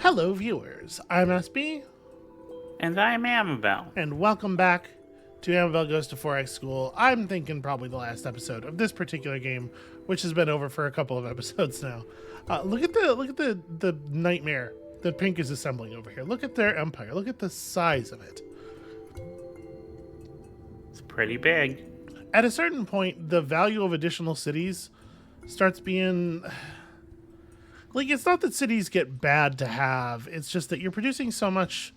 Hello, viewers. I'm SB, And I'm Amabel. and welcome back to Amabel Goes to 4X School. I'm thinking probably the last episode of this particular game, which has been over for a couple of episodes now. Look at the nightmare that Pink is assembling over here. Look at their empire. Look at the size of it. It's pretty big. At a certain point, the value of additional cities starts being like, it's not that cities get bad to have, it's just that you're producing so much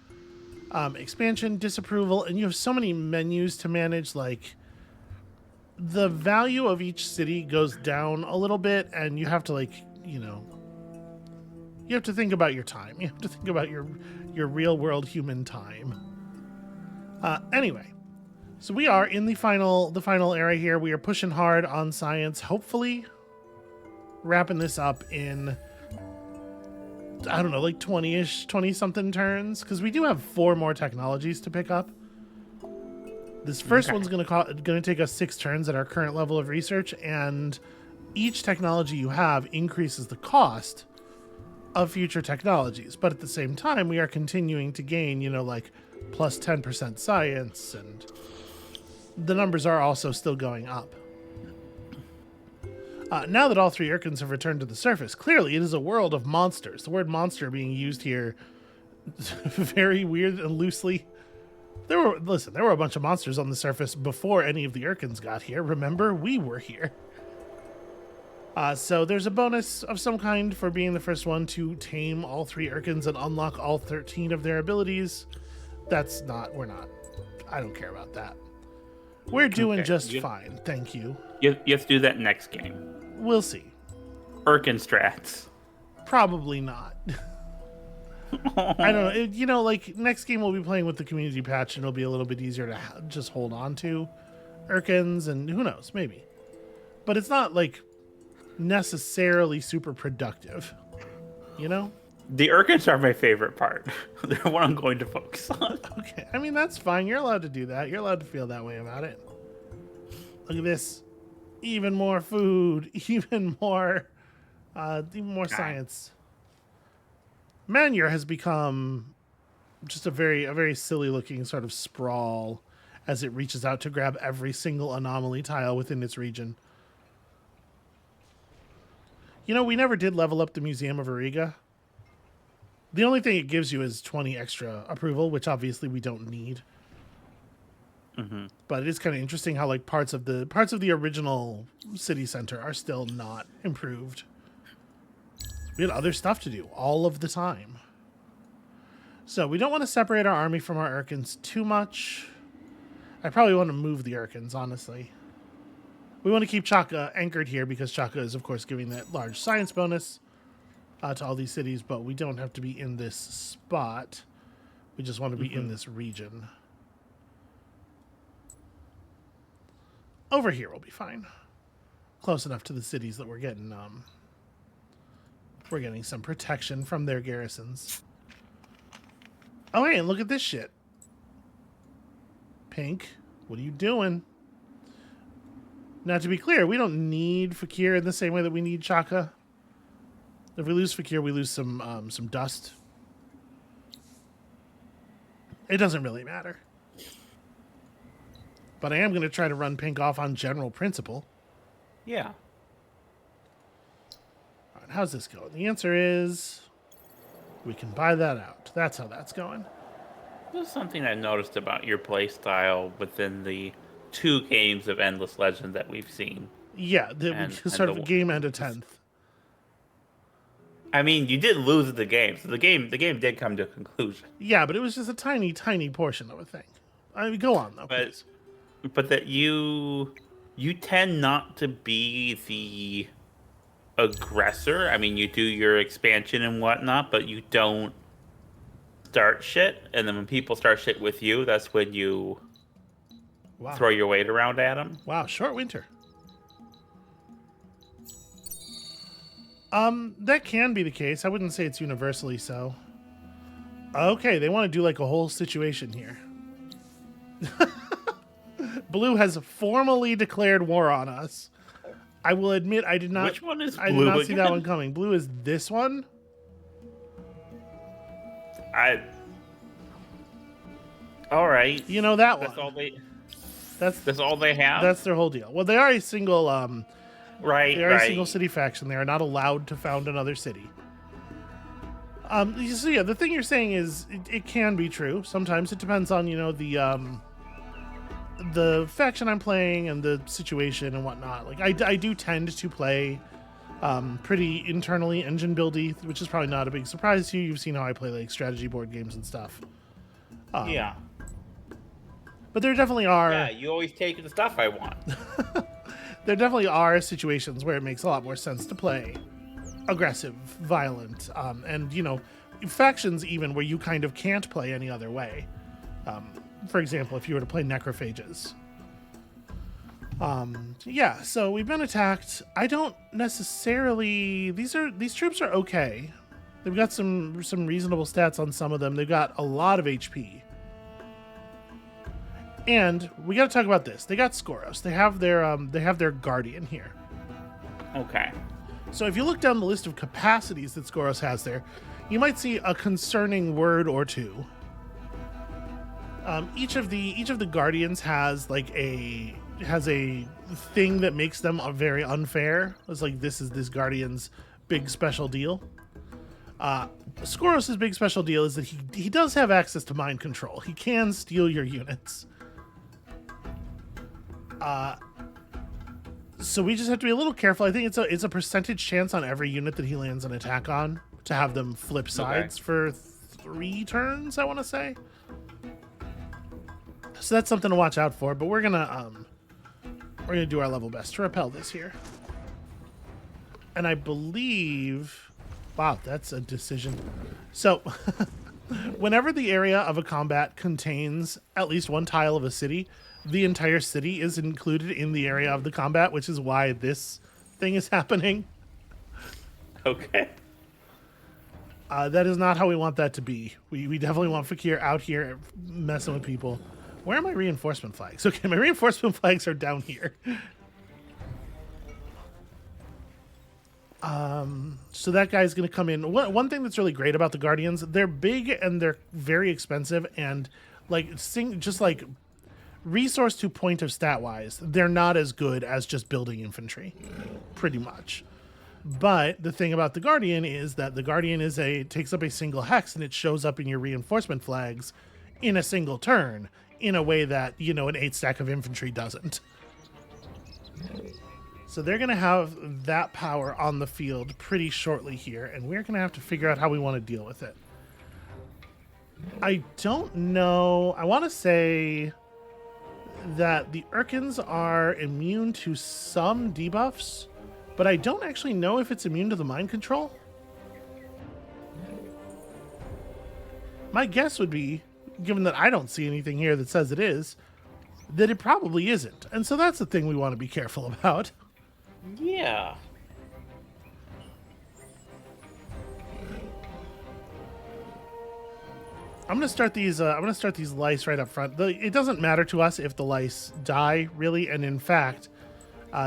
expansion, disapproval, and you have so many menus to manage. Like, the value of each city goes down a little bit, and you have to, like, you have to think about your time. You have to think about your real world human time. Anyway, so we are in the final area here. We are pushing hard on science, hopefully wrapping this up in, I don't know, like 20-something turns, because we do have 4 more technologies to pick up. This first one's going to take us 6 turns at our current level of research, and each technology you have increases the cost of future technologies. But at the same time, we are continuing to gain, like plus 10% science, and the numbers are also still going up. Now that all 3 Urkins have returned to the surface, clearly it is a world of monsters. The word monster being used here very weird and loosely. There were a bunch of monsters on the surface before any of the Urkins got here. Remember, we were here. So there's a bonus of some kind for being the first one to tame all 3 Urkins and unlock all 13 of their abilities. I don't care about that. We're doing just fine, thank you. You have to do that next game. We'll see. Urkin strats. Probably not. I don't know. Like, next game we'll be playing with the community patch, and it'll be a little bit easier to just hold on to Urkins, and who knows, maybe. But it's not, like, necessarily super productive, The Urkins are my favorite part. They're what I'm going to focus on. Okay, I mean, that's fine. You're allowed to do that. You're allowed to feel that way about it. Look at this. Even more food. Even more science. Manure has become just a very silly looking sort of sprawl as it reaches out to grab every single anomaly tile within its region. We never did level up the Museum of Auriga. The only thing it gives you is 20 extra approval, which obviously we don't need. Mm-hmm. But it is kind of interesting how, like, parts of the original city center are still not improved. We had other stuff to do all of the time. So we don't want to separate our army from our Urkins too much. I probably want to move the Urkins, honestly. We want to keep Chaka anchored here because Chaka is, of course, giving that large science bonus to all these cities, but we don't have to be in this spot. We just want to be in this region. Over here we'll be fine. Close enough to the cities that we're getting some protection from their garrisons. Oh, hey, and look at this shit. Pink, what are you doing? Now, to be clear, we don't need Fakir in the same way that we need Chaka. If we lose Fakir, we lose some dust. It doesn't really matter. But I am going to try to run Pink off on general principle. Yeah. All right, how's this going? The answer is we can buy that out. That's how that's going. This is something I noticed about your play style within the 2 games of Endless Legend that we've seen. Yeah, sort of a game and a 10th. I mean, you did lose the game, so the game did come to a conclusion. Yeah, but it was just a tiny portion of a thing. I mean, go on though, please. But that you tend not to be the aggressor. I mean, you do your expansion and whatnot, but you don't start shit. And then when people start shit with you, that's when you throw your weight around at them. Wow, short winter. That can be the case. I wouldn't say it's universally so. Okay, they want to do like a whole situation here. Blue has formally declared war on us. I will admit I did not. Which one is Blue? I did not see that one coming. Blue is this one. I. All right. You know that That's one. all they. That's That's all they have. that's their whole deal. Well, they are a single Right. they are a single Right. city faction. They are not allowed to found another city. So yeah, the thing you're saying is it can be true. Sometimes it depends on the faction I'm playing and the situation and whatnot. Like I do tend to play pretty internally engine buildy, which is probably not a big surprise to you. You've seen how I play like strategy board games and stuff. Yeah. But there definitely are Yeah. You always take the stuff I want. there definitely are situations where it makes a lot more sense to play aggressive, violent, and factions even where you kind of can't play any other way. For example, if you were to play necrophages. Yeah, so we've been attacked. I don't necessarily. These troops are okay. They've got some reasonable stats on some of them. They've got a lot of HP. And we got to talk about this. They got Skoros. They have their Guardian here. Okay. So if you look down the list of capacities that Skoros has there, you might see a concerning word or two. Each of the Guardians has a thing that makes them very unfair. It's like this is this Guardian's big special deal. Skoros' big special deal is that he does have access to mind control. He can steal your units. So we just have to be a little careful. I think it's a percentage chance on every unit that he lands an attack on to have them flip sides for 3 turns, I want to say. So that's something to watch out for, but we're gonna do our level best to repel this here. And I believe, wow, that's a decision. So whenever the area of a combat contains at least one tile of a city, the entire city is included in the area of the combat, which is why this thing is happening. Okay. That is not how we want that to be. We definitely want Fakir out here messing with people. Where are my reinforcement flags? Okay, my reinforcement flags are down here. So that guy's going to come in. One thing that's really great about the Guardians, they're big and they're very expensive, and just like resource to point of stat wise, they're not as good as just building infantry, pretty much. But the thing about the Guardian is that the Guardian takes up a single hex, and it shows up in your reinforcement flags in a single turn in a way that an 8-stack of infantry doesn't. So they're going to have that power on the field pretty shortly here, and we're going to have to figure out how we want to deal with it. I don't know. I want to say that the Urkins are immune to some debuffs, but I don't actually know if it's immune to the mind control. My guess would be, given that I don't see anything here that says it is, that it probably isn't. And so that's the thing we want to be careful about. Yeah. I'm gonna start these lice right up front. It doesn't matter to us if the lice die, really, and in fact,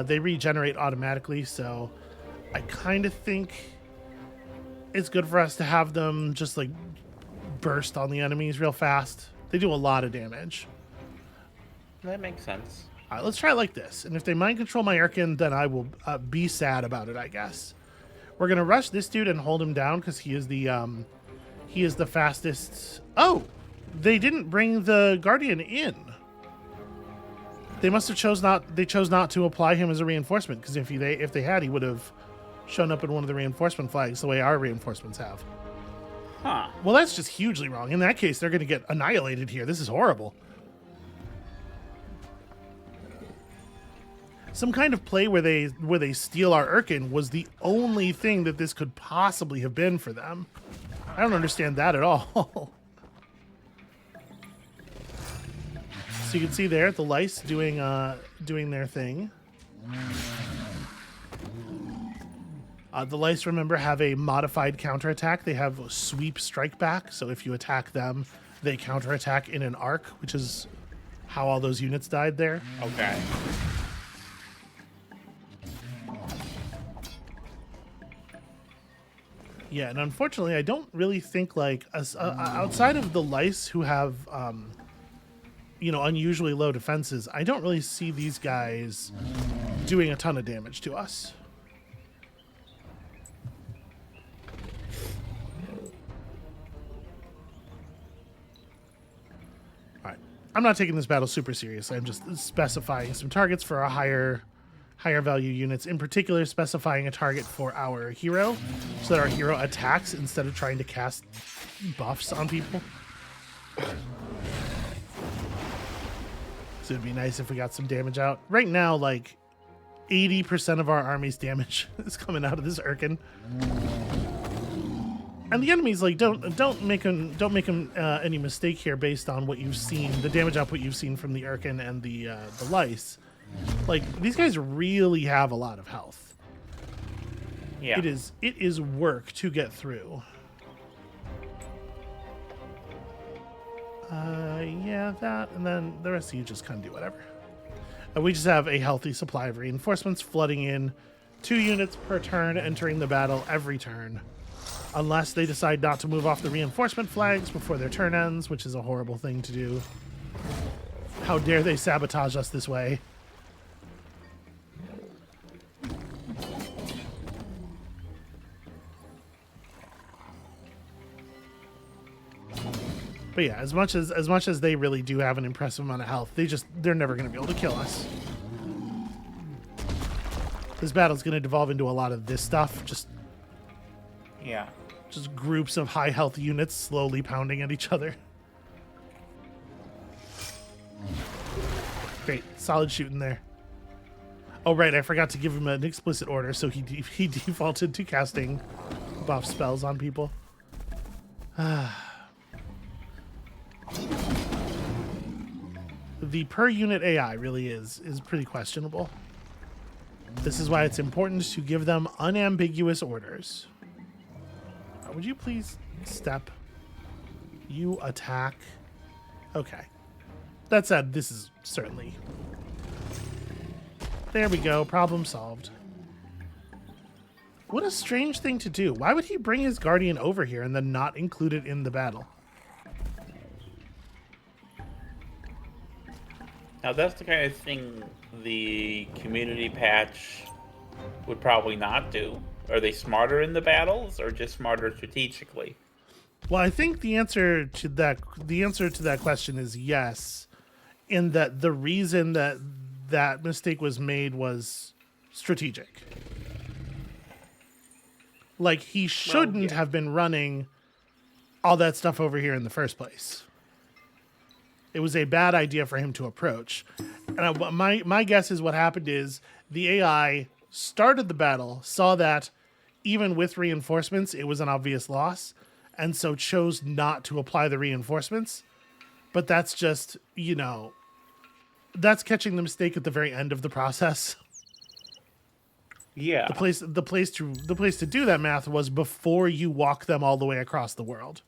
they regenerate automatically. So I kind of think it's good for us to have them just like burst on the enemies real fast. They do a lot of damage. That makes sense. All right, let's try it like this. And if they mind control my Urkin, then I will be sad about it, I guess. We're gonna rush this dude and hold him down because he is the fastest. Oh, they didn't bring the Guardian in. They must have chose not to apply him as a reinforcement, because if they had, he would have shown up in one of the reinforcement flags the way our reinforcements have. Huh. Well, that's just hugely wrong. In that case, they're going to get annihilated here. This is horrible. Some kind of play where they steal our Urkin was the only thing that this could possibly have been for them. I don't understand that at all. So you can see there the lice doing their thing. The lice, remember, have a modified counterattack. They have sweep strike back, so if you attack them, they counterattack in an arc, which is how all those units died there. Okay. Yeah, and unfortunately, I don't really think like outside of the lice who have unusually low defenses, I don't really see these guys doing a ton of damage to us. All right, I'm not taking this battle super seriously. I'm just specifying some targets for a higher value units, in particular specifying a target for our hero so that our hero attacks instead of trying to cast buffs on people. So it'd be nice if we got some damage out. Right now, like 80% of our army's damage is coming out of this Urkin. And the enemies, like, don't make any mistake here based on what you've seen, the damage output you've seen from the Urkin and the lice. Like, these guys really have a lot of health. Yeah. It is work to get through. Yeah, that, and then the rest of you just kind of do whatever. We just have a healthy supply of reinforcements flooding in. 2 units per turn entering the battle every turn. Unless they decide not to move off the reinforcement flags before their turn ends, which is a horrible thing to do. How dare they sabotage us this way? But yeah, as much as they really do have an impressive amount of health, they're never going to be able to kill us. This battle's going to devolve into a lot of this stuff, just groups of high health units slowly pounding at each other. Great, solid shooting there. Oh right, I forgot to give him an explicit order, so he defaulted to casting buff spells on people. The per unit AI really is pretty questionable. This is why it's important to give them unambiguous orders. Would you please step? You attack. Okay. That said, this is certainly... There we go. Problem solved. What a strange thing to do. Why would he bring his guardian over here and then not include it in the battle? Now that's the kind of thing the community patch would probably not do. Are they smarter in the battles or just smarter strategically? Well, I think the answer to that question is yes, in that the reason that mistake was made was strategic. Like, he shouldn't have been running all that stuff over here in the first place. It was a bad idea for him to approach. And my guess is what happened is the AI started the battle, saw that even with reinforcements, it was an obvious loss, and so chose not to apply the reinforcements. But that's just, that's catching the mistake at the very end of the process. Yeah. The place to do that math was before you walk them all the way across the world.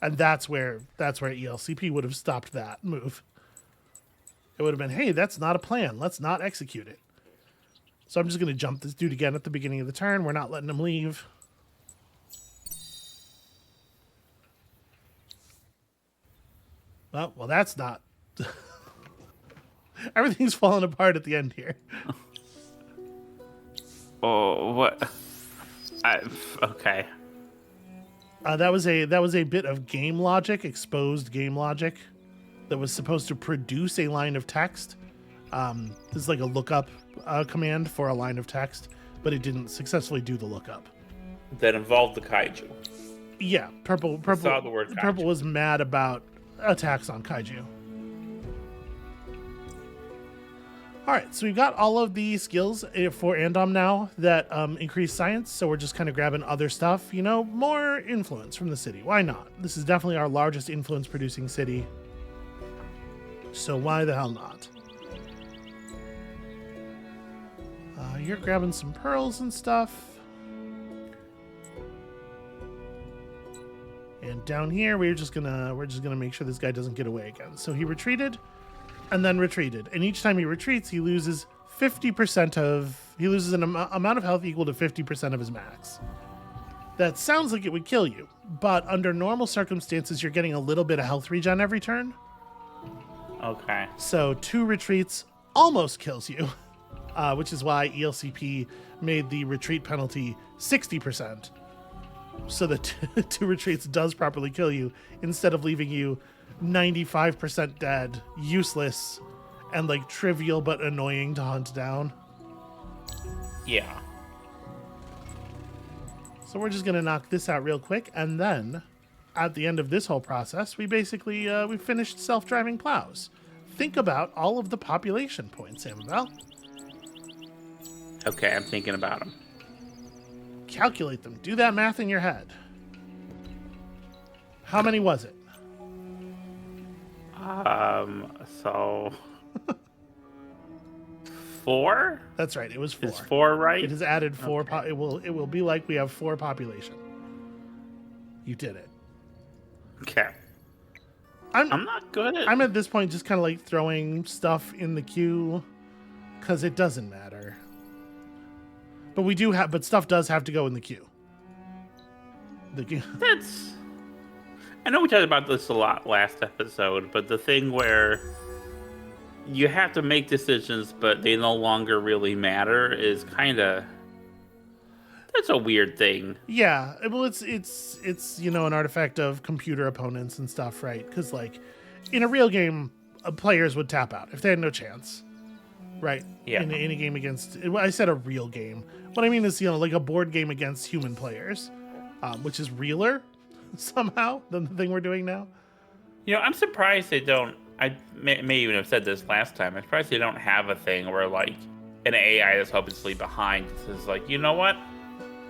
And that's where ELCP would have stopped that move. It would have been, hey, that's not a plan. Let's not execute it. So I'm just going to jump this dude again at the beginning of the turn. We're not letting him leave. Well, that's not... Everything's falling apart at the end here. Oh, what? Okay. That was a bit of game logic, exposed game logic, that was supposed to produce a line of text. This is like a lookup command for a line of text, but it didn't successfully do the lookup. That involved the kaiju. Yeah, purple saw the word kaiju. Purple was mad about attacks on kaiju. All right, so we've got all of the skills for Andom now that increase science, so we're just kind of grabbing other stuff. More influence from the city. Why not? This is definitely our largest influence-producing city, so why the hell not? You're grabbing some pearls and stuff. And down here, we're just gonna make sure this guy doesn't get away again. So he retreated, and then retreated. And each time he retreats, he loses 50% of... He loses an amount of health equal to 50% of his max. that sounds like it would kill you, but under normal circumstances, you're getting a little bit of health regen every turn. Okay. So 2 retreats almost kills you, which is why ELCP made the retreat penalty 60%. So that 2 retreats does properly kill you instead of leaving you 95% dead, useless, and like trivial but annoying to hunt down. Yeah. So we're just gonna knock this out real quick, and then at the end of this whole process, we basically we finished self-driving plows. Think about all of the population points, Amabel. Okay, I'm thinking about them. Calculate them. Do that math in your head. How many was it? So 4? That's right. It was 4. Is 4 right? It has added 4. Okay. It will be like we have 4 population. You did it. Okay. I'm not good at... I'm at this point just kind of like throwing stuff in the queue because it doesn't matter. But we do have, but stuff does have to go in the queue. That's... I know we talked about this a lot last episode, but the thing where you have to make decisions, but they no longer really matter is kind of... That's a weird thing. Yeah, well, it's an artifact of computer opponents and stuff, right? Because like in a real game, players would tap out if they had no chance, right? Yeah. In a game against, I said a real game. What I mean is, like a board game against human players, which is realer somehow than the thing we're doing now. I'm surprised they don't. I may even have said this last time. I'm surprised they don't have a thing where like an AI that's hopelessly behind says like, you know what?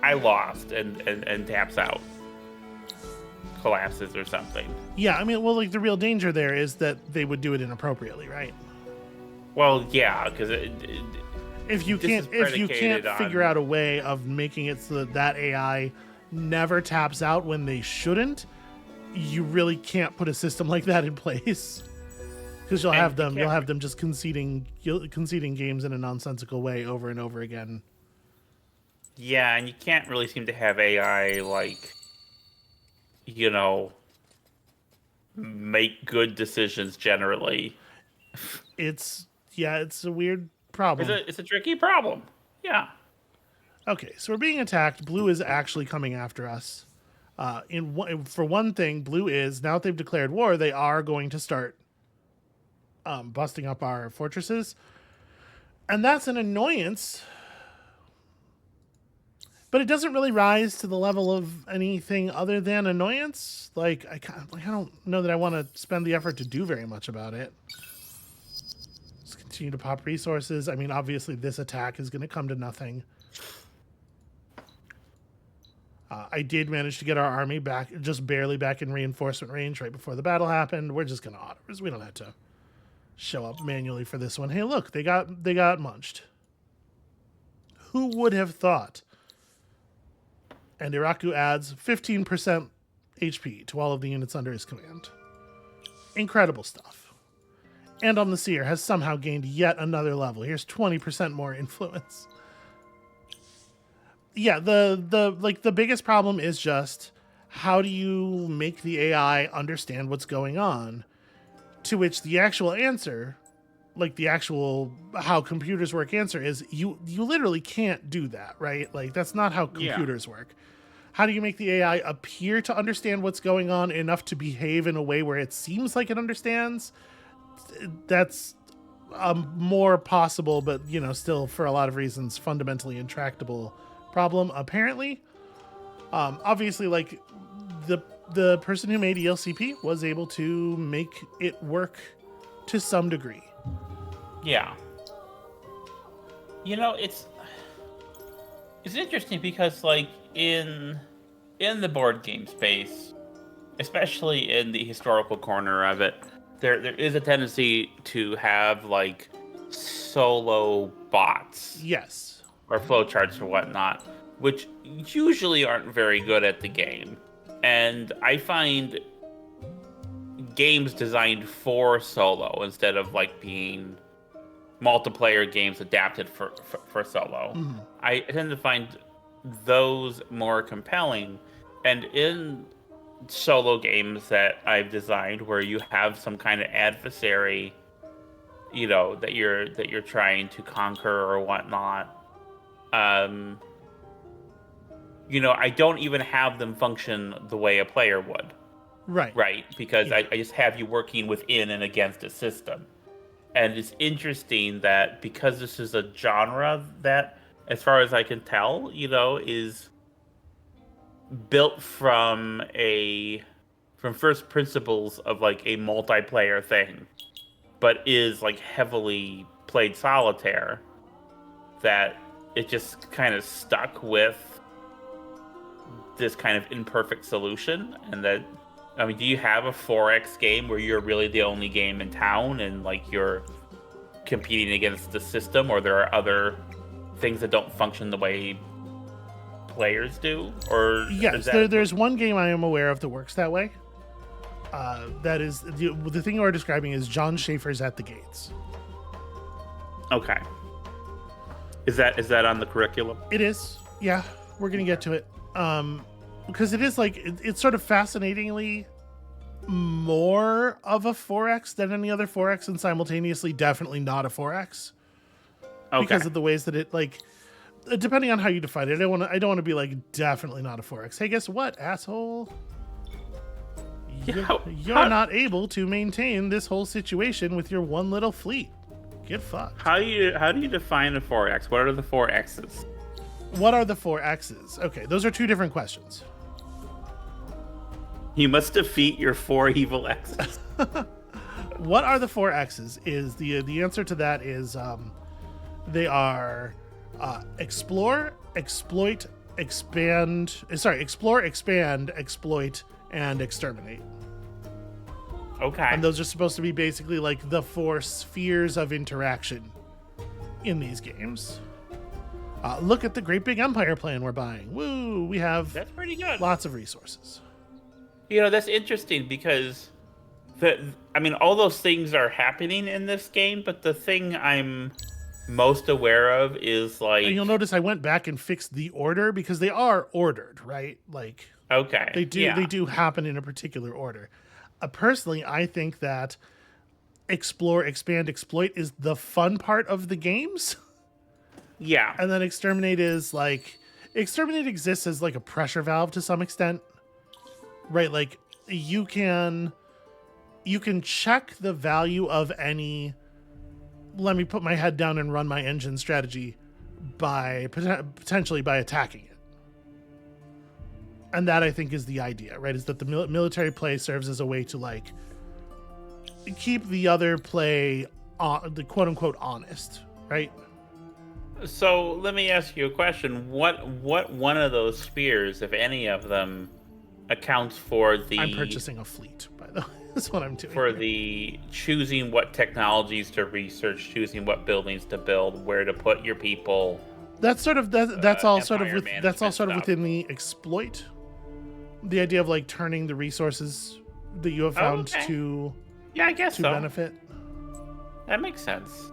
I lost and taps out, collapses or something. Yeah, I mean, well, like the real danger there is that they would do it inappropriately, right? Well, yeah, because if you can't figure out a way of making it so that AI never taps out when they shouldn't, you really can't put a system like that in place. Because you'll have them just conceding games in a nonsensical way over and over again. Yeah, and you can't really seem to have AI, like, make good decisions generally. It's a weird problem. It's a tricky problem. Yeah. Okay, so we're being attacked. Blue is actually coming after us. For one thing, Blue is, now that they've declared war, they are going to start busting up our fortresses. And that's an annoyance. But it doesn't really rise to the level of anything other than annoyance. Like, I don't know that I want to spend the effort to do very much about it. Just continue to pop resources. I mean, obviously, this attack is going to come to nothing. I did manage to get our army back, just barely back in reinforcement range right before the battle happened. We're just going to auto. We don't have to show up manually for this one. Hey, look, they got munched. Who would have thought? And Iraku adds 15% HP to all of the units under his command. Incredible stuff. And on the Seer has somehow gained yet another level. Here's 20% more influence. Yeah, the biggest problem is just how do you make the AI understand what's going on? To which the actual answer, like the actual how computers work answer is you literally can't do that, right? Like that's not how computers work. How do you make the AI appear to understand what's going on enough to behave in a way where it seems like it understands? That's more possible, but still for a lot of reasons fundamentally intractable problem. Apparently, obviously, like the person who made ELCP was able to make it work to some degree. Yeah. It's interesting because like in the board game space, especially in the historical corner of it, there is a tendency to have like solo bots. Yes. Or flowcharts or whatnot, which usually aren't very good at the game. And I find games designed for solo instead of like being multiplayer games adapted for solo. Mm-hmm. I tend to find those more compelling. And in solo games that I've designed where you have some kind of adversary, that you're trying to conquer or whatnot, um, I don't even have them function the way a player would, Right. right? Because Yeah. I just have you working within and against a system. And it's interesting that because this is a genre that, as far as I can tell, is built from first principles of like a multiplayer thing, but is like heavily played solitaire, that it just kind of stuck with this kind of imperfect solution. And that, I mean, do you have a 4X game where you're really the only game in town and like you're competing against the system, or there are other things that don't function the way players do? Or Yes, there's one game I am aware of that works that way. That is the thing you are describing is John Schaefer's At the Gates. Okay. Is that on the curriculum? It is. Yeah, we're gonna get to it. Because it is like it's sort of fascinatingly more of a 4X than any other 4X, and simultaneously definitely not a 4X. Okay. Because of the ways that it, like, depending on how you define it, I don't want to be like definitely not a 4X. Hey, guess what, asshole? You're not able to maintain this whole situation with your one little fleet. Get fucked. How do you define a 4X? What are the 4Xs? What are the 4Xs? Okay, those are two different questions. You must defeat your 4 evil X's. What are the 4Xs? Is the answer to that is they are explore, exploit, expand. Explore, expand, exploit, and exterminate. Okay. And those are supposed to be basically like the 4 spheres of interaction in these games. Look at the great big empire plan we're buying. Woo! We have That's pretty good. lots of resources. That's interesting because all those things are happening in this game, but the thing I'm most aware of is like. And you'll notice I went back and fixed the order because they are ordered, right? Like, okay, they do happen in a particular order. Personally, I think that explore, expand, exploit is the fun part of the games. Yeah. And then exterminate is like, exterminate exists as like a pressure valve to some extent, right? Like you can check the value of any, let me put my head down and run my engine strategy by potentially by attacking it. And that, I think, is the idea, right? Is that the military play serves as a way to like keep the other play the quote unquote honest, right? So let me ask you a question. What one of those spheres, if any of them, accounts for the... I'm purchasing a fleet, by the way. That's what I'm doing. For here. the choosing what technologies to research, choosing what buildings to build, where to put your people. That's sort of that's all sort of stuff. within the exploit. The idea of like turning the resources that you have found to I guess to so. benefit. That makes sense.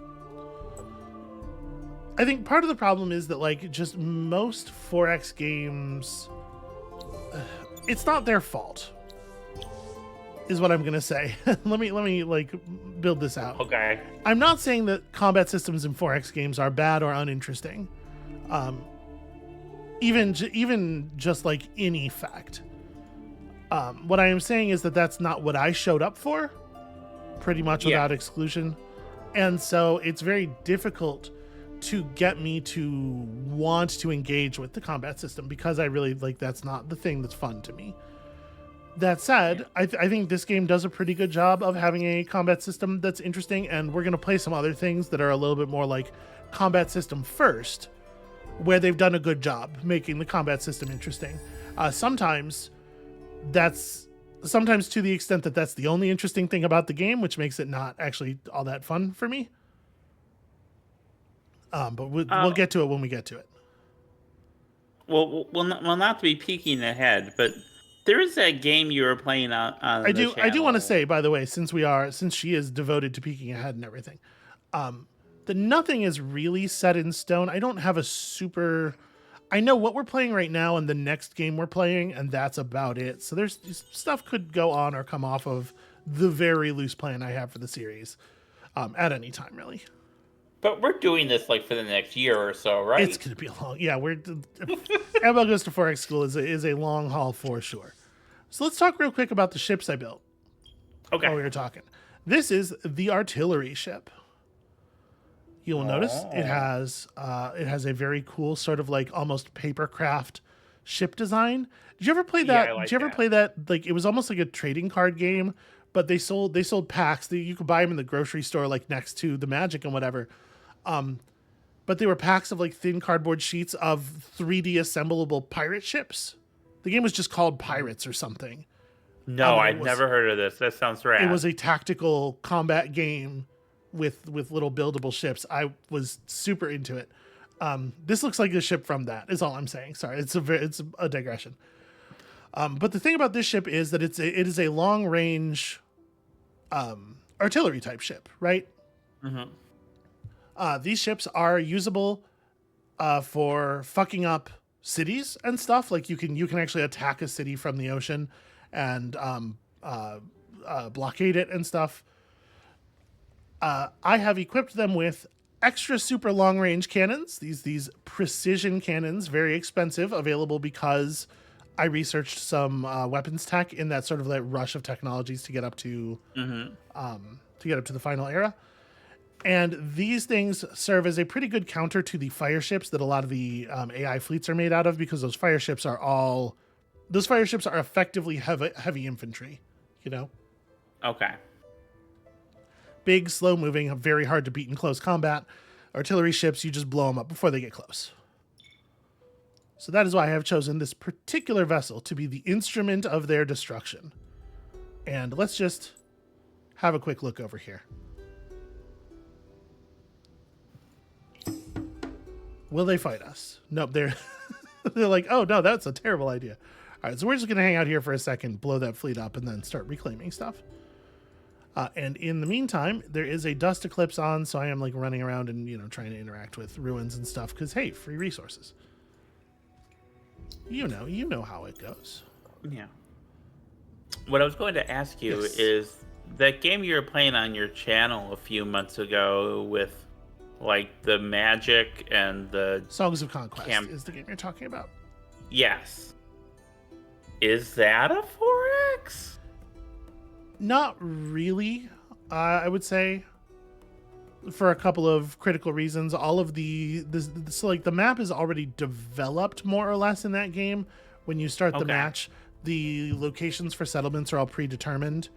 I think part of the problem is that like just most 4X games, it's not their fault, is what I'm gonna say. let me like build this out. Okay. I'm not saying that combat systems in 4X games are bad or uninteresting. Even just like in effect. What I am saying is that that's not what I showed up for, pretty much without exclusion. And so it's very difficult to get me to want to engage with the combat system because I really like that's not the thing that's fun to me. That said, I think this game does a pretty good job of having a combat system that's interesting, and we're going to play some other things that are a little bit more like combat system first, where they've done a good job making the combat system interesting. Sometimes to the extent that that's the only interesting thing about the game, which makes it not actually all that fun for me. But we'll get to it when we get to it. Well, not to be peeking ahead, but there is that game you were playing on I do want to say, by the way, since she is devoted to peeking ahead and everything, that nothing is really set in stone. I don't have a super. I know what we're playing right now and the next game we're playing, and that's about it. So there's stuff could go on or come off of the very loose plan I have for the series at any time, really. But we're doing this like for the next year or so, right? It's going to be a long, yeah. Amabel Goes to 4X School is a long haul for sure. So let's talk real quick about the ships I built. Okay. While we were talking, this is the artillery ship. You'll notice it has a very cool sort of like almost papercraft ship design. Did you ever play that? Like Did you ever play that? Like it was almost like a trading card game, but they sold packs. You could buy them in the grocery store, like next to the Magic and whatever. But they were packs of like thin cardboard sheets of 3D assemblable pirate ships. The game was just called Pirates or something. No, I've never heard of this. That sounds rad. It was a tactical combat game with little buildable ships. I was super into it. This looks like a ship from that, is all I'm saying. Sorry, it's a digression. But the thing about this ship is that it is a long range artillery type ship, right? Mm-hmm. These ships are usable for fucking up cities and stuff. Like you can actually attack a city from the ocean and blockade it and stuff. I have equipped them with extra super long range cannons. These precision cannons, very expensive, available because I researched some weapons tech in that sort of like rush of technologies to get up to the final era. And these things serve as a pretty good counter to the fire ships that a lot of the AI fleets are made out of, because those fire ships are effectively heavy infantry, you know? Okay. Big, slow moving, very hard to beat in close combat. Artillery ships, you just blow them up before they get close. So that is why I have chosen this particular vessel to be the instrument of their destruction. And let's just have a quick look over here. Will they fight us? Nope, they're like, oh no, that's a terrible idea. All right, so we're just gonna hang out here for a second, blow that fleet up, and then start reclaiming stuff. And in the meantime, there is a dust eclipse on, so I am like running around and trying to interact with ruins and stuff, because hey, free resources. You know how it goes. Yeah. What I was going to ask you is that game you were playing on your channel a few months ago with like the magic and the Songs of Conquest is the game you're talking about. Yes. Is that a 4X? Not really, I would say, for a couple of critical reasons. All of so like the map is already developed more or less in that game. When you start the match, the locations for settlements are all predetermined.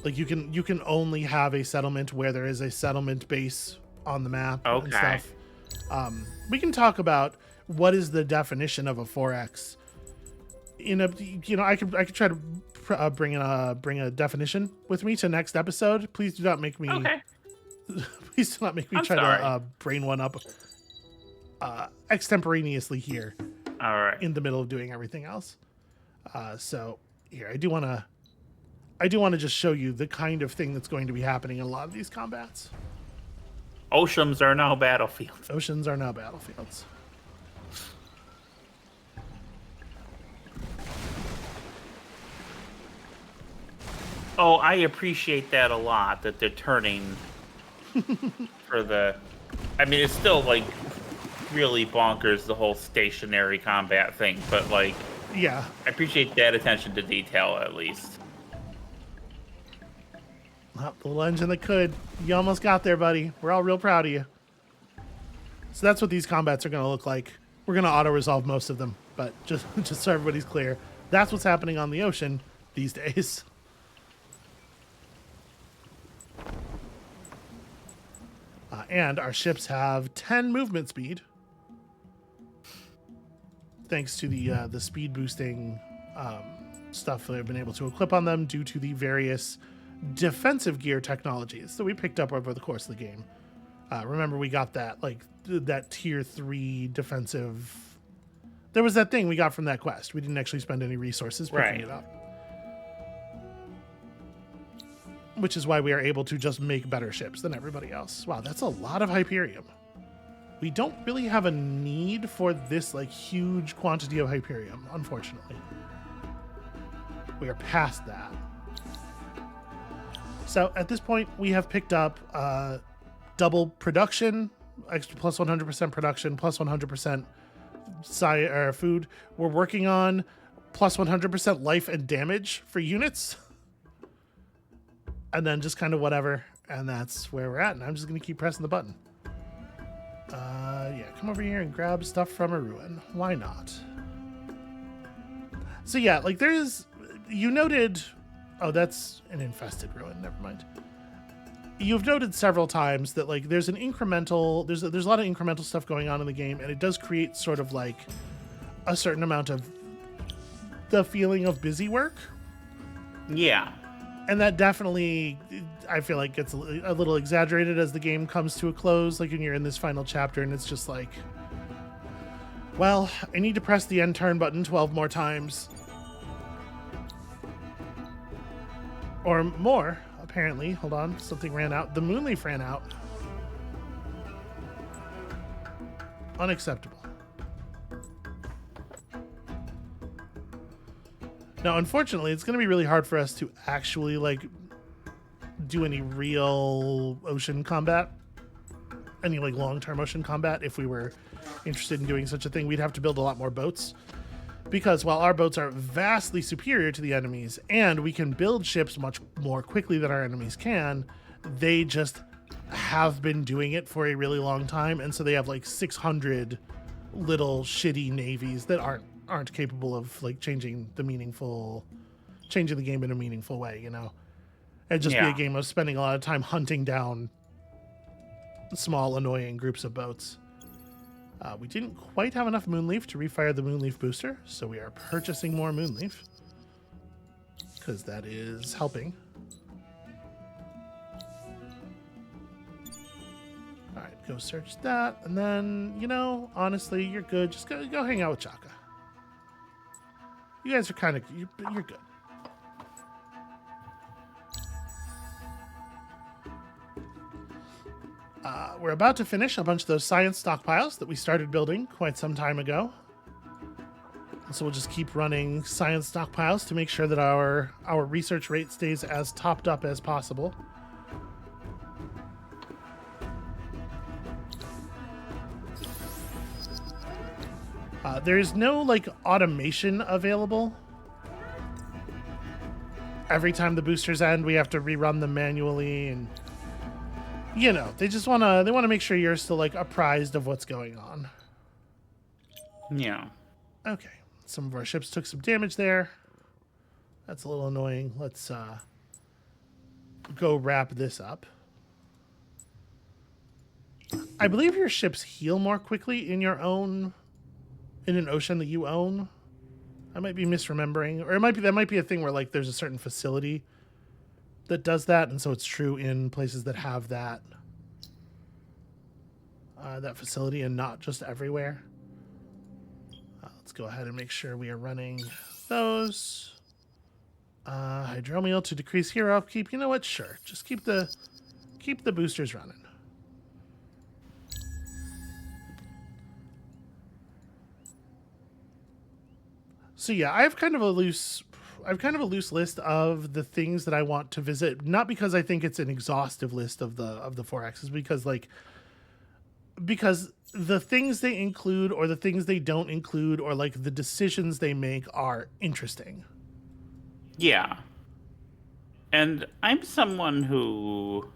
Like you can only have a settlement where there is a settlement base on the map and stuff. We can talk about what is the definition of a 4X. I could try to bring a definition with me to next episode. Please do not make me. Okay. Please do not make me try to brain one up extemporaneously here. All right. In the middle of doing everything else. So here, I do want to just show you the kind of thing that's going to be happening in a lot of these combats. Oceans are now battlefields. Oceans are now battlefields. Oh, I appreciate that a lot, that they're turning for the... I mean, it's still, like, really bonkers, the whole stationary combat thing, but, like... Yeah. I appreciate that attention to detail, at least. Well, the little engine that could. You almost got there, buddy. We're all real proud of you. So that's what these combats are going to look like. We're going to auto-resolve most of them, but just so everybody's clear, that's what's happening on the ocean these days. And our ships have 10 movement speed, thanks to the speed boosting stuff that I've been able to equip on them due to the various defensive gear technologies that we picked up over the course of the game. Remember, we got that tier 3 defensive. There was that thing we got from that quest. We didn't actually spend any resources picking it up. Which is why we are able to just make better ships than everybody else. Wow, that's a lot of Hyperium. We don't really have a need for this like huge quantity of Hyperium, unfortunately. We are past that. So at this point, we have picked up double production, extra plus 100% production, plus 100% food. We're working on plus 100% life and damage for units. And then just kind of whatever. And that's where we're at. And I'm just going to keep pressing the button. Yeah, come over here and grab stuff from a ruin. Why not? So yeah, like you noted, oh, that's an infested ruin. Never mind. You've noted several times that like there's an incremental, there's a lot of incremental stuff going on in the game, and it does create sort of like a certain amount of the feeling of busy work. Yeah. And that definitely, I feel like, gets a little exaggerated as the game comes to a close. Like when you're in this final chapter and it's just like, well, I need to press the end turn button 12 more times. Or more, apparently. Hold on, something ran out. The Moonleaf ran out. Unacceptable. Now, unfortunately, it's going to be really hard for us to actually, like, do any real ocean combat. Any, like, long-term ocean combat. If we were interested in doing such a thing, we'd have to build a lot more boats. Because while our boats are vastly superior to the enemies, and we can build ships much more quickly than our enemies can, they just have been doing it for a really long time. And so they have, like, 600 little shitty navies that aren't capable of like changing the game in a meaningful way, you know. It'd just be a game of spending a lot of time hunting down small annoying groups of boats. We didn't quite have enough Moonleaf to refire the Moonleaf booster, so we are purchasing more Moonleaf because that is helping. All right, go search that, and then, you know, honestly, you're good. Just go hang out with Chaka. You guys are kind of, you're good. We're about to finish a bunch of those science stockpiles that we started building quite some time ago. So we'll just keep running science stockpiles to make sure that our research rate stays as topped up as possible. There is no like automation available. Every time the boosters end, we have to rerun them manually, and you know, they want to make sure you're still like apprised of what's going on. Yeah. Okay. Some of our ships took some damage there. That's a little annoying. Let's go wrap this up. I believe your ships heal more quickly in an ocean that you own. I might be misremembering, or that might be a thing where like there's a certain facility that does that, and so it's true in places that have that facility and not just everywhere. Let's go ahead and make sure we are running those. Hydromial to decrease hero upkeep. You know what? Sure, just keep the boosters running. So yeah, I have kind of a loose list of the things that I want to visit. Not because I think it's an exhaustive list of the 4X's, because the things they include or the things they don't include or like the decisions they make are interesting. Yeah. And I'm someone who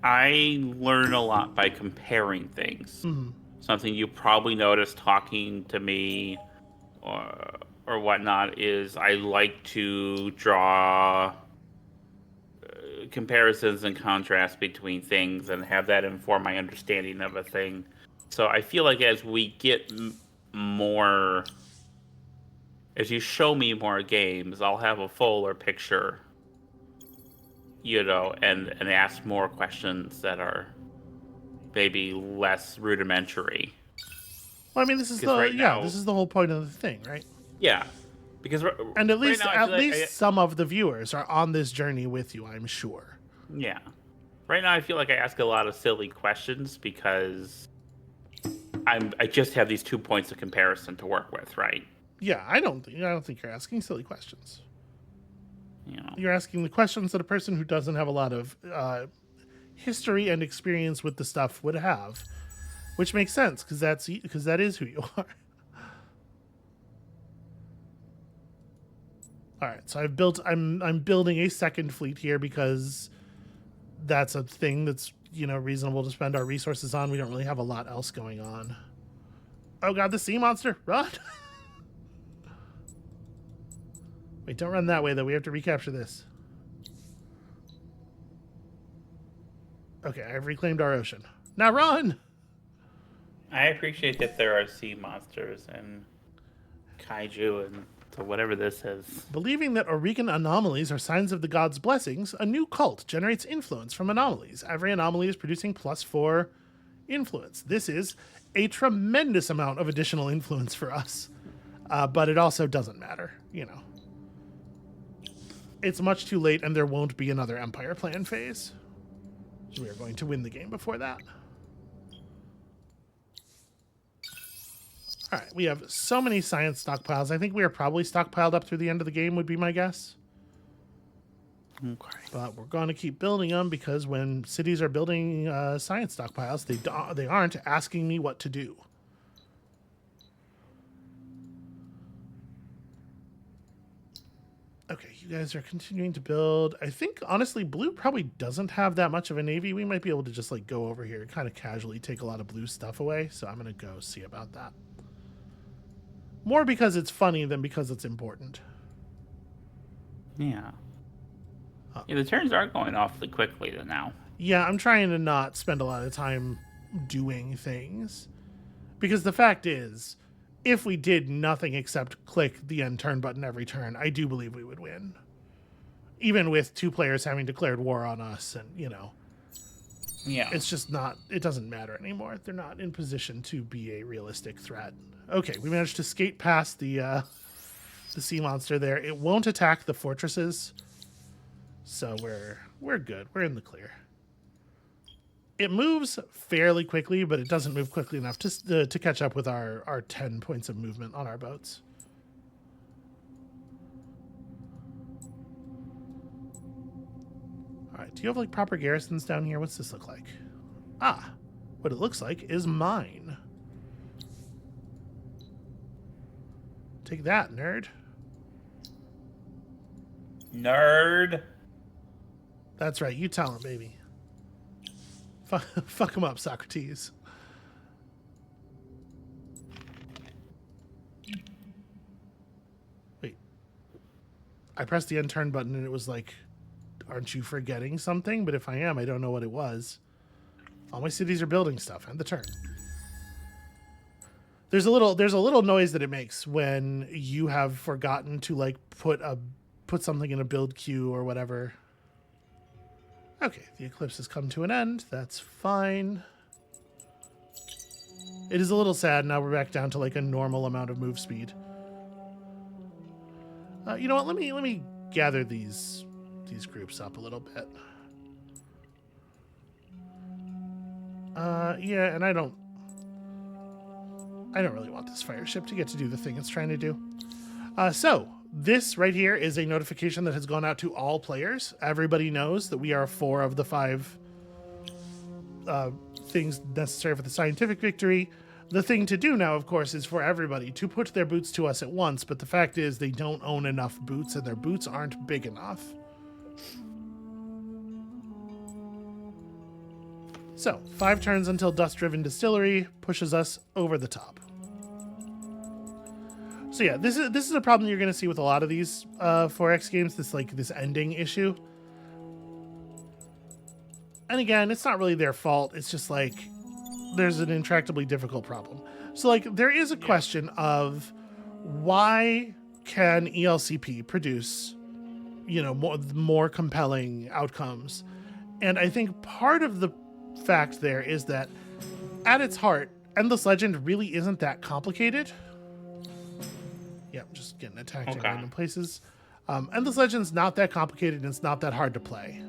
I learn a lot by comparing things. Mm-hmm. Something you probably noticed talking to me or whatnot is I like to draw comparisons and contrasts between things and have that inform my understanding of a thing. So I feel like as we get more, as you show me more games, I'll have a fuller picture, you know, and ask more questions that are maybe less rudimentary. Well, I mean, this is the whole point of the thing, right? Yeah, because and at least right now, some of the viewers are on this journey with you, I'm sure. Yeah, Right now, I feel like I ask a lot of silly questions because I just have these 2 points of comparison to work with, right? Yeah, I don't think you're asking silly questions. You know. You're asking the questions that a person who doesn't have a lot of history and experience with the stuff would have, which makes sense because that is who you are. All right, so I'm building a second fleet here because that's a thing that's reasonable to spend our resources on. We don't really have a lot else going on. Oh god, the sea monster! Run! Wait, don't run that way though. We have to recapture this. Okay, I've reclaimed our ocean. Now run! I appreciate that there are sea monsters and kaiju and so whatever this is. Believing that Aurican anomalies are signs of the gods' blessings, a new cult generates influence from anomalies. Every anomaly is producing +4 influence. This is a tremendous amount of additional influence for us. But it also doesn't matter, It's much too late and there won't be another Empire plan phase. So we are going to win the game before that. All right, we have so many science stockpiles. I think we are probably stockpiled up through the end of the game would be my guess. Okay. But we're going to keep building them because when cities are building science stockpiles, they aren't asking me what to do. Okay, you guys are continuing to build. I think, honestly, blue probably doesn't have that much of a navy. We might be able to just, go over here and kind of casually take a lot of blue stuff away. So I'm going to go see about that. More because it's funny than because it's important. Yeah. Yeah, the turns are going awfully quickly now. Yeah, I'm trying to not spend a lot of time doing things. Because the fact is, if we did nothing except click the end turn button every turn, I do believe we would win. Even with 2 players having declared war on us and, Yeah. it's just not, it doesn't matter anymore. They're not in position to be a realistic threat. Okay, we managed to skate past the sea monster there. It won't attack the fortresses. So we're good. We're in the clear. It moves fairly quickly, but it doesn't move quickly enough to catch up with our 10 points of movement on our boats. All right, do you have proper garrisons down here? What's this look like? Ah, what it looks like is mine. Take that, nerd. Nerd. That's right, you tell him, baby. Fuck him up, Socrates. Wait. I pressed the end turn button and it was like, aren't you forgetting something? But if I am, I don't know what it was. All my cities are building stuff. End the turn. There's a little noise that it makes when you have forgotten to put something in a build queue or whatever. Okay, the eclipse has come to an end. That's fine. It is a little sad. Now we're back down to a normal amount of move speed. You know what? Let me gather these groups up a little bit. Yeah, and I don't really want this fire ship to get to do the thing it's trying to do. So this right here is a notification that has gone out to all players. Everybody knows that we are 4 of the 5 things necessary for the scientific victory. The thing to do now, of course, is for everybody to put their boots to us at once, but the fact is they don't own enough boots and their boots aren't big enough. So, 5 turns until Dust-Driven Distillery pushes us over the top. So yeah, this is a problem you're going to see with a lot of these 4X games, this ending issue. And again, it's not really their fault. It's just there's an intractably difficult problem. So there is a question of why can ELCP produce, more compelling outcomes? And I think part of the fact there is that at its heart, Endless Legend really isn't that complicated. Yep, just getting attacked in random places. Endless Legend's not that complicated and it's not that hard to play.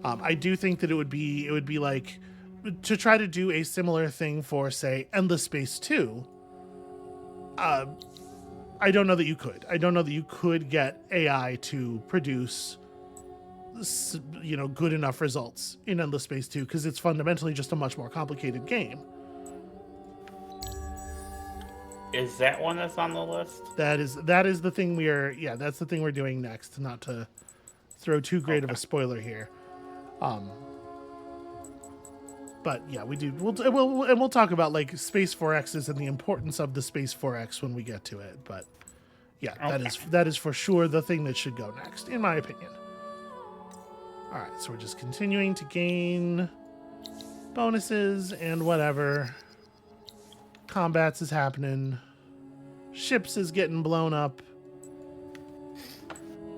I do think that it would be like to try to do a similar thing for, say, Endless Space 2. I don't know that you could. I don't know that you could get AI to produce, good enough results in Endless Space 2 because it's fundamentally just a much more complicated game. Is that one that's on the list? That is the thing that's the thing we're doing next. Not to throw too great of a spoiler here. But yeah, we do. We'll talk about like Space 4X's and the importance of the Space 4X when we get to it. But yeah, that is for sure the thing that should go next, in my opinion. All right, so we're just continuing to gain bonuses and whatever. Combats is happening. Ships is getting blown up.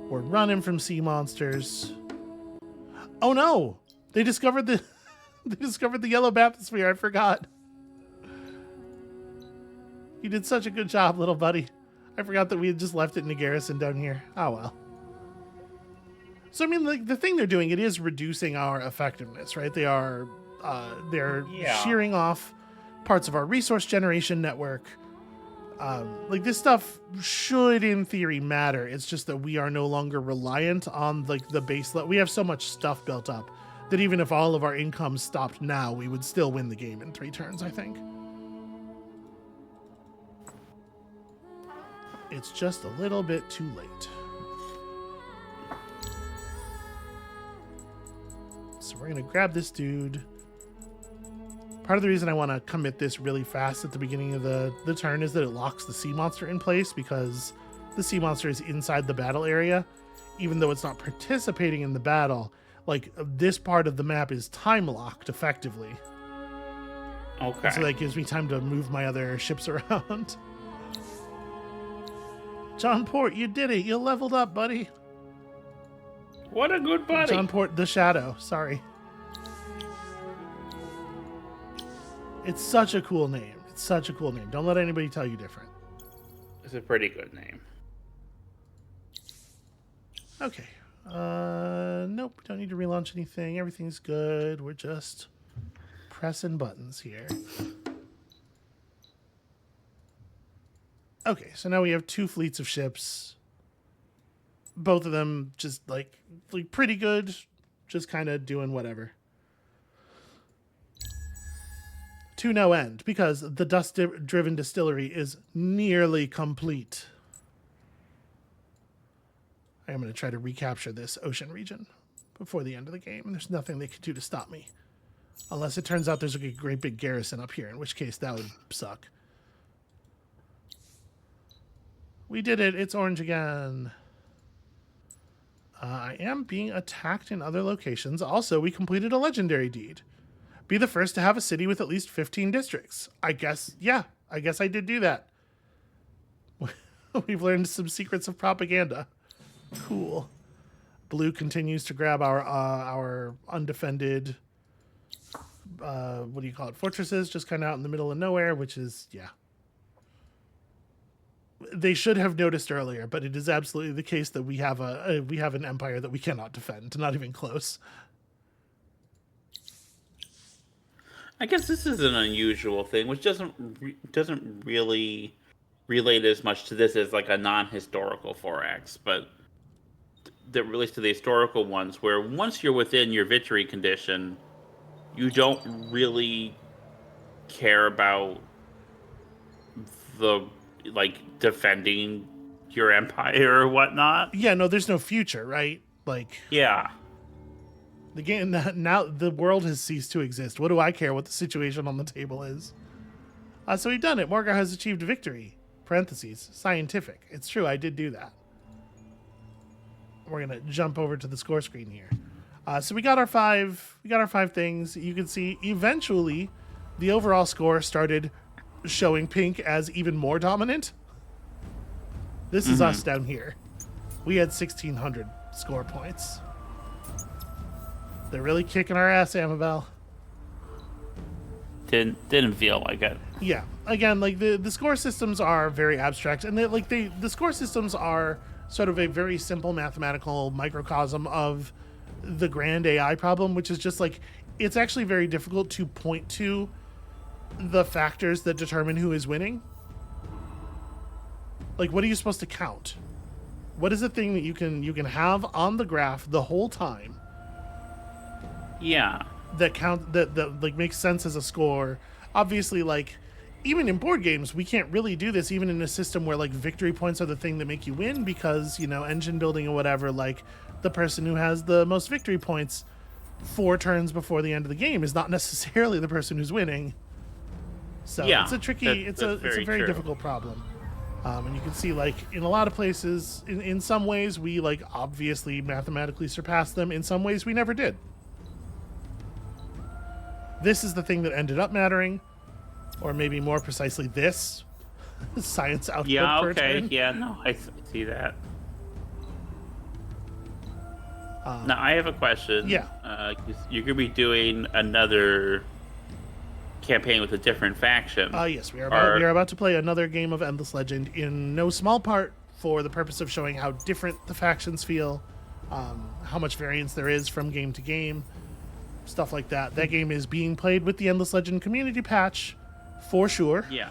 We're running from sea monsters. Oh no! They discovered the yellow bathysphere. I forgot. You did such a good job, little buddy. I forgot that we had just left it in the garrison down here. Oh well. So I mean, like the thing they're doing, it is reducing our effectiveness, right? They're shearing off parts of our resource generation network. Like this stuff should, in theory, matter. It's just that we are no longer reliant on like the base. We have so much stuff built up that even if all of our income stopped now, we would still win the game in 3 turns, I think. It's just a little bit too late. So we're going to grab this dude. Part of the reason I want to commit this really fast at the beginning of the turn is that it locks the sea monster in place because the sea monster is inside the battle area. Even though it's not participating in the battle, like this part of the map is time locked effectively. Okay. So that gives me time to move my other ships around. John Port, you did it. You leveled up, buddy. What a good buddy. John Port, the Shadow. Sorry. It's such a cool name. It's such a cool name. Don't let anybody tell you different. It's a pretty good name. Okay. Nope. Don't need to relaunch anything. Everything's good. We're just pressing buttons here. Okay, so now we have 2 fleets of ships. Both of them just like pretty good. Just kind of doing whatever. To no end, because the dust-driven distillery is nearly complete. I am going to try to recapture this ocean region before the end of the game. There's nothing they can do to stop me. Unless it turns out there's a great big garrison up here, in which case that would suck. We did it. It's orange again. I am being attacked in other locations. Also, we completed a legendary deed. Be the first to have a city with at least 15 districts. I guess I did do that. We've learned some secrets of propaganda. Cool. Blue continues to grab our undefended, fortresses, just kind of out in the middle of nowhere, which is, yeah. They should have noticed earlier, but it is absolutely the case that we have an empire that we cannot defend, not even close. I guess this is an unusual thing, which doesn't really relate as much to this as like a non-historical 4X, but that relates to the historical ones, where once you're within your victory condition, you don't really care about the defending your empire or whatnot. Yeah, no, there's no future, right? Yeah. The game now, the world has ceased to exist. What do I care what the situation on the table is? So we've done it. Morgar has achieved victory. Parentheses, scientific. It's true, I did do that. We're gonna jump over to the score screen here. So we got our five things. You can see eventually the overall score started showing pink as even more dominant. This is us down here. We had 1,600 score points. They're really kicking our ass, Amabel. Didn't feel like it. Yeah. Again, the score systems are very abstract, and the score systems are sort of a very simple mathematical microcosm of the grand AI problem, which is just like it's actually very difficult to point to the factors that determine who is winning. Like, what are you supposed to count? What is the thing that you can have on the graph the whole time Yeah. that like makes sense as a score? Obviously, like even in board games, we can't really do this even in a system where like victory points are the thing that make you win because, you know, engine building or whatever, like the person who has the most victory points 4 turns before the end of the game is not necessarily the person who's winning. So Yeah, it's a tricky, it's a very true. difficult problem. And you can see, like, in a lot of places, in some ways, we, like, obviously mathematically surpassed them. In some ways, we never did. This is the thing that ended up mattering, or maybe more precisely this, science output Yeah, per okay. turn. Yeah, no, I see that. Now, I have a question. Yeah. 'Cause you're going to be doing another campaign with a different faction. Yes, we are about to play another game of Endless Legend in no small part for the purpose of showing how different the factions feel, how much variance there is from game to game, stuff like that. That game is being played with the Endless Legend community patch, for sure. Yeah.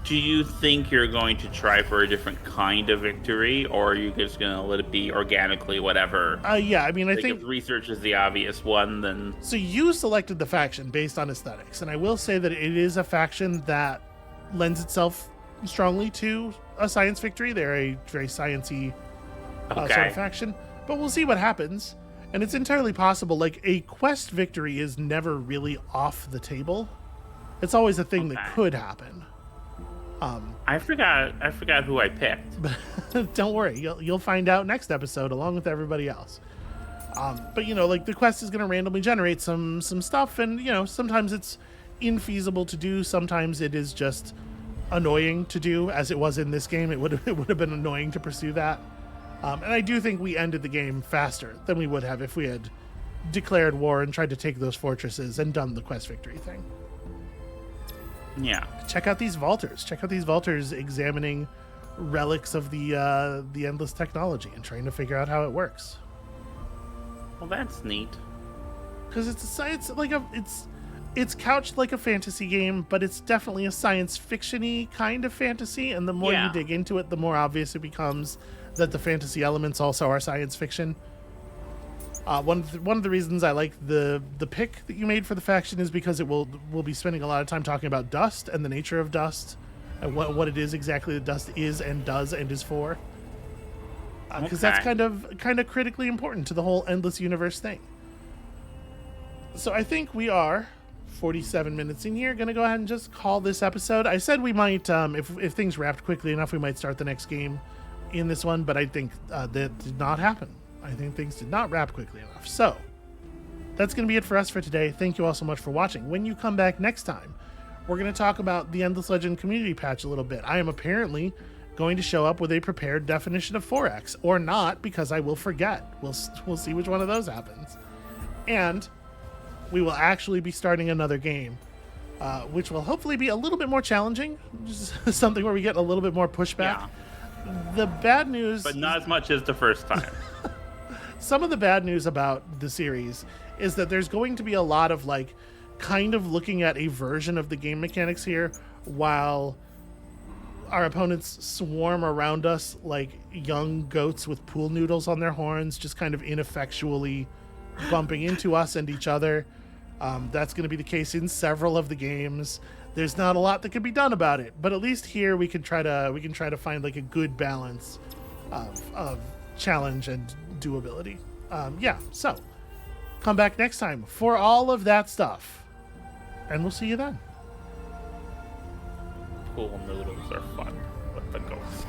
Do you think you're going to try for a different kind of victory, or are you just going to let it be organically, whatever? Yeah, I mean, I Like, think... if research is the obvious one, then... So you selected the faction based on aesthetics, and I will say that it is a faction that lends itself strongly to a science victory. They're a very sciencey sort of faction, but we'll see what happens. And it's entirely possible, like, a quest victory is never really off the table. It's always a thing that could happen. I forgot who I picked. Don't worry, you'll find out next episode along with everybody else. But you know, like the quest is going to randomly generate some stuff, and you know, sometimes it's infeasible to do, sometimes it is just annoying to do, as it was in this game. It would have been annoying to pursue that. And I do think we ended the game faster than we would have if we had declared war and tried to take those fortresses and done the quest victory thing. Yeah. Check out these vaulters. Check out these vaulters examining relics of the endless technology and trying to figure out how it works. Well, that's neat. Because it's couched like a fantasy game, but it's definitely a science fiction-y kind of fantasy. And the more you dig into it, the more obvious it becomes that the fantasy elements also are science fiction. One of the reasons I like the pick that you made for the faction is because we'll be spending a lot of time talking about dust and the nature of dust and what it is exactly that dust is and does and is for. Because that's kind of critically important to the whole endless universe thing. So I think we are 47 minutes in here. Going to go ahead and just call this episode. I said we might, if things wrapped quickly enough, we might start the next game in this one, but I think that did not happen. I think things did not wrap quickly enough. So that's going to be it for us for today. Thank you all so much for watching. When you come back next time, we're going to talk about the Endless Legend community patch a little bit. I am apparently going to show up with a prepared definition of 4X, or not, because I will forget. We'll see which one of those happens. And we will actually be starting another game, which will hopefully be a little bit more challenging. Just something where we get a little bit more pushback. Yeah. The bad news... But not as much as the first time. Some of the bad news about the series is that there's going to be a lot of like kind of looking at a version of the game mechanics here while our opponents swarm around us like young goats with pool noodles on their horns, just kind of ineffectually bumping into us and each other. That's going to be the case in several of the games. There's not a lot that can be done about it, but at least here we can try to find like a good balance of challenge and doability. So come back next time for all of that stuff, and we'll see you then. Pool noodles are fun with the ghosts.